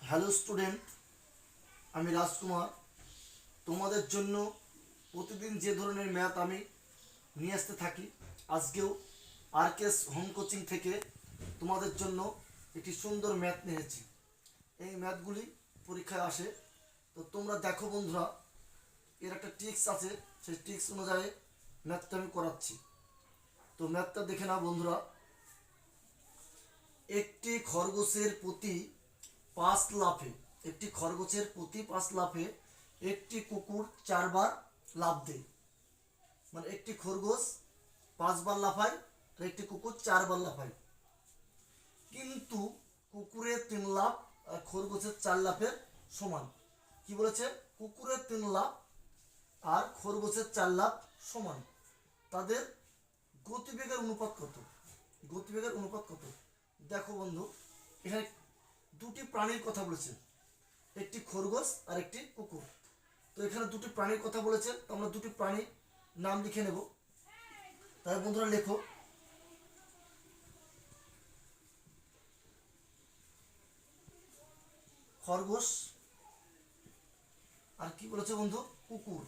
Hello student, আমি রাজকুমার। তোমাদের জন্য প্রতিদিন যে ধরনের ম্যাথ আমি নিয়ে আসতে থাকি, আজকেও আরকেএস হোম কোচিং থেকে তোমাদের জন্য একটি সুন্দর ম্যাথ নিয়েছি। এই ম্যাথগুলি পরীক্ষায় আসে, তো তোমরা দেখো বন্ধুরা, এর একটা ট্রিক্স আছে, সেই ট্রিক্স অনুযায়ী ম্যাথটা আমি করাচ্ছি। তো ম্যাথটা দেখে নাও বন্ধুরা। একটি খরগোশের প্রতি 5 লাফে একটি কুকুর 4 বার লাফ দেয়। মানে একটি খরগোশ 5 বার লাফায় আর একটি কুকুর 4 বার লাফায়, কিন্তু কুকুরের 3 লাফ আর খরগোশের 4 লাফের সমান। কি বলেছে? কুকুরের 3 লাফ আর খরগোশের 4 লাফ সমান। তাদের গতিবেগের অনুপাত কত? দেখো বন্ধু, এখানে দুটি প্রাণীর কথা বলেছে, একটি খরগোশ আর একটি কুকুর। তো এখানে দুটি প্রাণীর কথা বলেছে, তো আমরা দুটি প্রাণীর নাম লিখে নেব। তাই বন্ধুরা লেখো, খরগোশ আর কি বলেছে বন্ধু? কুকুর।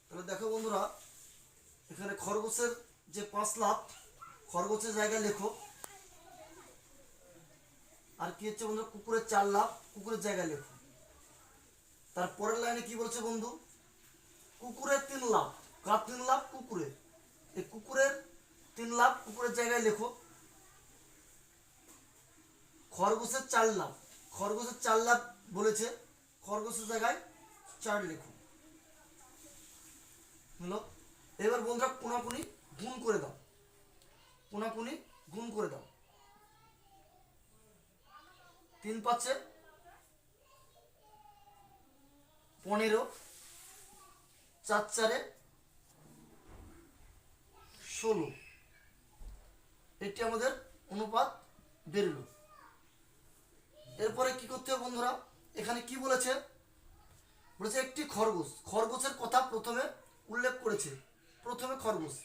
তাহলে দেখো বন্ধুরা, এখানে খরগোশের যে 5 লাফ, খরগোশের জায়গায় লেখো। আর কি হচ্ছে বন্ধু? কুকুরের 4 লাফ, কুকুরের জায়গায় লেখো। তারপরের লাইনে কি বলছে বন্ধু? কুকুরের 3 লাফ। কার 3 লাফ? কুকুরের। এই কুকুরের 3 লাফ কুকুরের জায়গায় লেখো। খরগোশের 4 লাফ, খরগোশের 4 লাফ বলেছে, খরগোশের জায়গায় 4 লেখো। হলো। এবার বন্ধুরা কোনাকুনি গুণ করে দাও, 3 পাচ্ছে 15, 4 4-এ 16। এটি আমাদের অনুপাত বেরোলো। এরপরে কি করতে হবে বন্ধুরা? এখানে কি বলেছে? একটি খরগোশের কথা প্রথমে উল্লেখ করেছে। প্রথমে খরগোশ,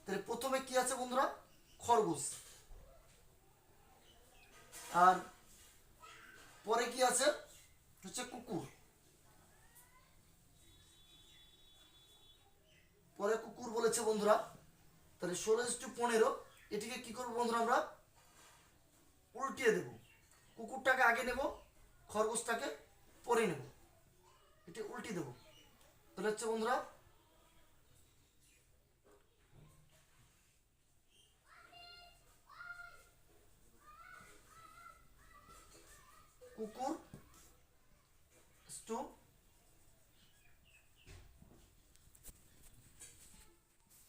তাহলে প্রথমে কি আছে বন্ধুরা? খরগোশ। আর পরে কি আছে? কুকুর। পরে কুকুর বলেছে বন্ধুরা। তাহলে 16:15 এটিকে কি করবো বন্ধুরা? আমরা উল্টিয়ে দেব। কুকুরটাকে আগে নেব, খরগোশটাকে পরে নেব, এটি উল্টি দেব। তাহলে বন্ধুরা কুকুর টু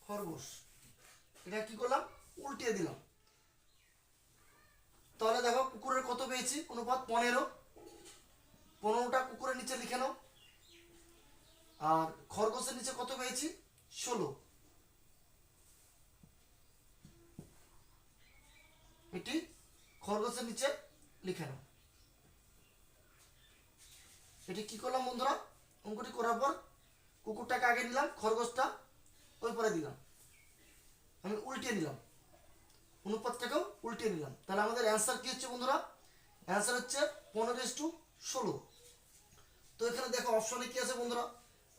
খরগোশ, এটা কি করলাম? উল্টিয়ে দিলাম। তাহলে দেখো কুকুরের কত পেয়েছি? অনুপাত 15। 15টা কুকুরের নিচে লিখে নাও। আর খরগোশের নিচে কত পেয়েছি? 16। এটি খরগোশের নিচে লিখে নাও। এটি কি করলাম বন্ধুরা? অঙ্কটি করার পর কুকুরটাকে আগে নিলাম, খরগোশটা ওই পরে দিলাম, আমি উল্টিয়ে নিলাম, অনুপাতটাকেও উল্টিয়ে নিলাম। তাহলে আমাদের অ্যান্সার কি হচ্ছে বন্ধুরা? অ্যান্সার হচ্ছে 15:16। তো এখানে দেখো অপশনে কি আছে বন্ধুরা?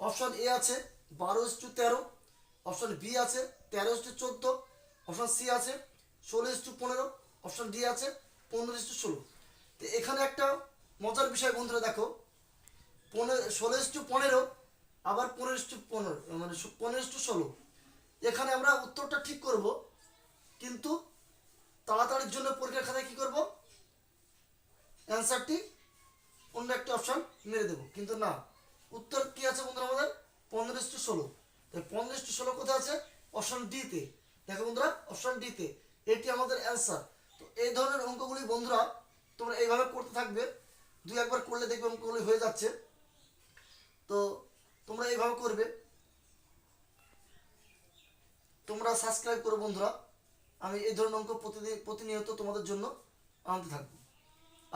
অপশন এ আছে 12:13, অপশন বি আছে 13:14, অপশন সি আছে 16:15, অপশন ডি আছে 15:16। তো এখানে একটা মজার বিষয় বন্ধুরা, দেখো 16:15 আবার 15:15, মানে 15:16। এখানে আমরা উত্তরটা ঠিক করব, কিন্তু তাড়াতাড়ির জন্য পরীক্ষার খাতায় কি করব? অ্যান্সারটি অন্য একটা অপশন মেরে দেবো, কিন্তু না, উত্তর কি আছে বন্ধুরা? আমাদের 15:16। তাই 15:16 কোথায় আছে? অপশন ডিতে। দেখো বন্ধুরা, অপশন ডিতে এটি আমাদের অ্যান্সার। তো এই ধরনের অঙ্কগুলি বন্ধুরা তোমরা এইভাবে করতে থাকবে, 2-1 বার করলে দেখবে অঙ্কগুলি হয়ে যাচ্ছে। তো তোমরা এইভাবে করবে, তোমরা সাবস্ক্রাইব করো বন্ধুরা। আমি এই ধরনের অঙ্ক প্রতিনিয়ত তোমাদের জন্য আনতে থাকবো।